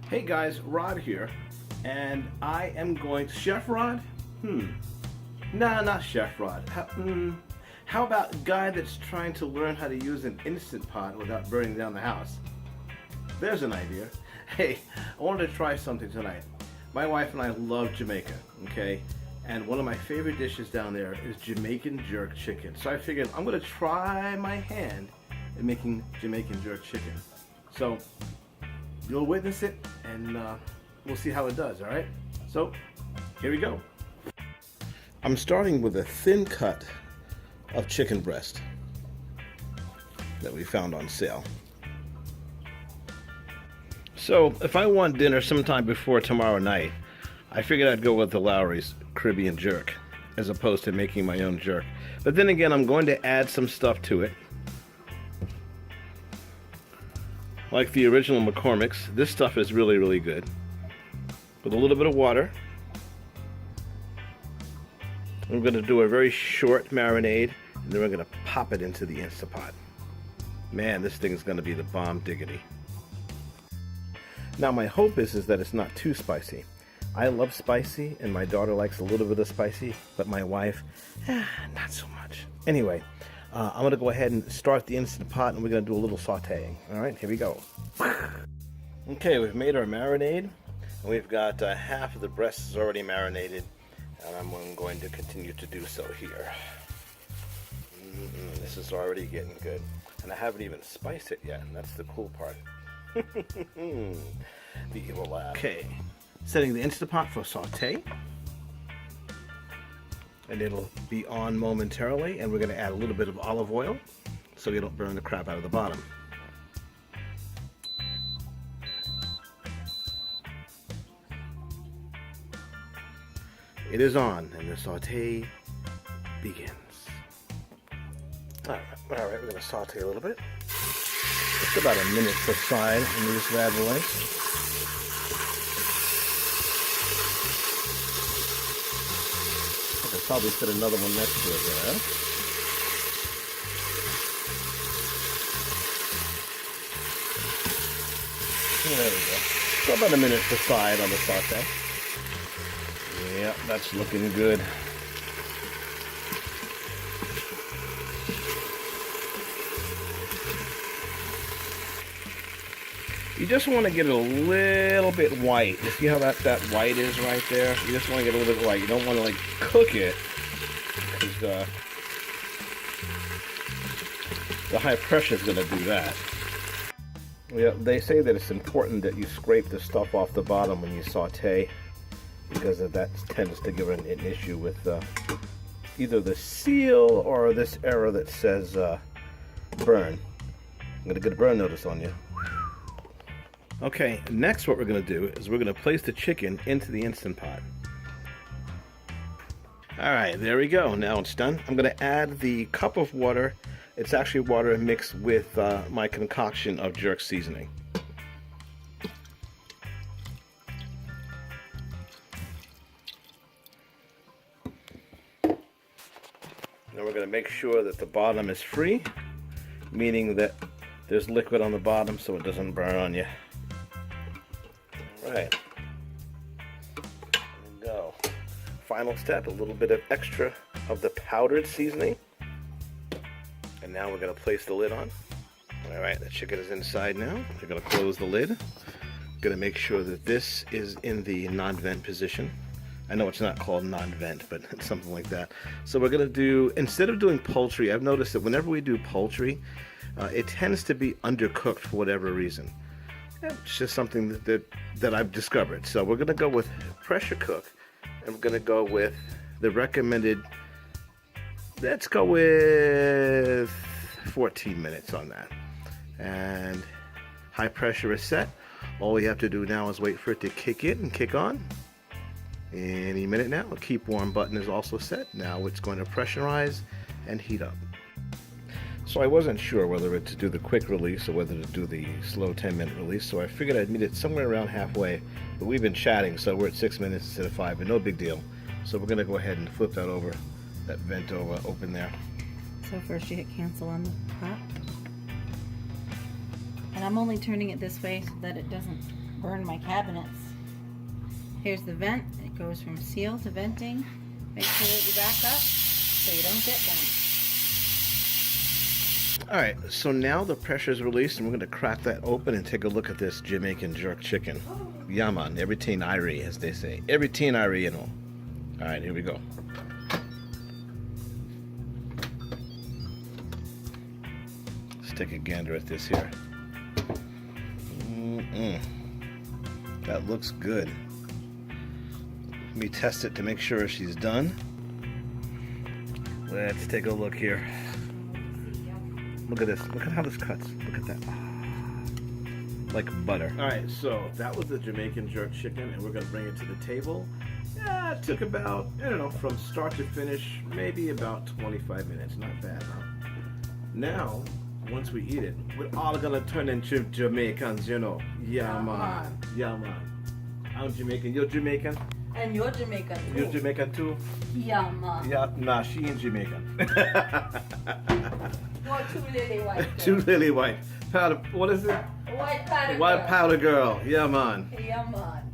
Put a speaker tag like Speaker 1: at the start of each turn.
Speaker 1: Hey guys, Rod here, and I am going Chef Rod? Nah, not Chef Rod. How about a guy that's trying to learn how to use an Instant Pot without burning down the house? There's an idea. Hey, I wanted to try something tonight. My wife and I love Jamaica, okay? And one of my favorite dishes down there is Jamaican jerk chicken. So I figured I'm gonna try my hand at making Jamaican jerk chicken. So you'll witness it and we'll see how it does, all right? So here we go. I'm starting with a thin cut of chicken breast that we found on sale. So if I want dinner sometime before tomorrow night, I figured I'd go with the Lowry's Caribbean jerk as opposed to making my own jerk. But then again, I'm going to add some stuff to it. Like the original McCormick's, this stuff is really, really good. With a little bit of water. I'm going to do a very short marinade, and then we're going to pop it into the Instant Pot. Man, this thing is going to be the bomb diggity. Now my hope is that it's not too spicy. I love spicy, and my daughter likes a little bit of spicy, but my wife, not so much. Anyway, I'm going to go ahead and start the Instant Pot, and we're going to do a little sauteing. All right, here we go. Okay, we've made our marinade, and we've got half of the breast is already marinated, and I'm going to continue to do so here. This is already getting good, and I haven't even spiced it yet, and that's the cool part. The evil laugh. Okay, setting the Instant Pot for saute, and it'll be on momentarily, and we're going to add a little bit of olive oil so we don't burn the crap out of the bottom. It is on, and the saute begins. Alright, we're going to saute a little bit. Just about a minute per side in these bad boys. I could probably fit another one next to it there. There we go. So about a minute per side on the saute. Yeah, that's looking good. You just want to get it a little bit white. You see how that white is right there? You just want to get a little bit white. You don't want to like cook it because the high pressure is going to do that. Yeah, they say that it's important that you scrape the stuff off the bottom when you saute because that tends to give an issue with either the seal or this error that says burn. I'm going to get a burn notice on you. Okay, next what we're going to do is we're going to place the chicken into the Instant Pot. Alright, there we go. Now it's done. I'm going to add the cup of water. It's actually water mixed with my concoction of jerk seasoning. Now we're going to make sure that the bottom is free, meaning that there's liquid on the bottom so it doesn't burn on you. Right. There we go. Final step, a little bit of extra of the powdered seasoning. And now we're going to place the lid on. Alright, the chicken is inside now. We're going to close the lid. Going to make sure that this is in the non-vent position. I know it's not called non-vent, but it's something like that. So we're going to do, instead of doing poultry, I've noticed that whenever we do poultry, it tends to be undercooked for whatever reason. It's just something that I've discovered. So we're going to go with pressure cook, and we're going to go with the recommended, let's go with 14 minutes on that. And high pressure is set. All we have to do now is wait for it to kick in and kick on. Any minute now. A keep warm button is also set. Now it's going to pressurize and heat up. So I wasn't sure whether to do the quick release or whether to do the slow 10-minute release, so I figured I'd meet it somewhere around halfway. But we've been chatting, so we're at 6 minutes instead of 5, but no big deal. So we're going to go ahead and flip that over, that vent over, open there.
Speaker 2: So first you hit cancel on the pot. And I'm only turning it this way so that it doesn't burn my cabinets. Here's the vent. It goes from seal to venting. Make sure that you back up so you don't get burned.
Speaker 1: Alright, so now the pressure is released and we're going to crack that open and take a look at this Jamaican jerk chicken. Yaman, everything Irie, as they say. Everything Irie, you know. Alright, here we go. Let's take a gander at this here. That looks good. Let me test it to make sure she's done. Let's take a look here. Look at this. Look at how this cuts. Look at that. Like butter. Alright, so that was the Jamaican jerk chicken, and we're going to bring it to the table. Yeah, it took about, I don't know, from start to finish, maybe about 25 minutes. Not bad, huh? Now, once we eat it, we're all going to turn into Jamaicans, you know. Yeah, man. Yeah, man. I'm Jamaican. You're Jamaican?
Speaker 2: And you're Jamaican too.
Speaker 1: You're Jamaican too?
Speaker 2: Yeah, man.
Speaker 1: Yeah, nah, she ain't Jamaican.
Speaker 2: You're too lily white.
Speaker 1: Too lily white. Powder, what is it?
Speaker 2: White powder.
Speaker 1: White powder girl. Yeah, man.
Speaker 2: Yeah, man.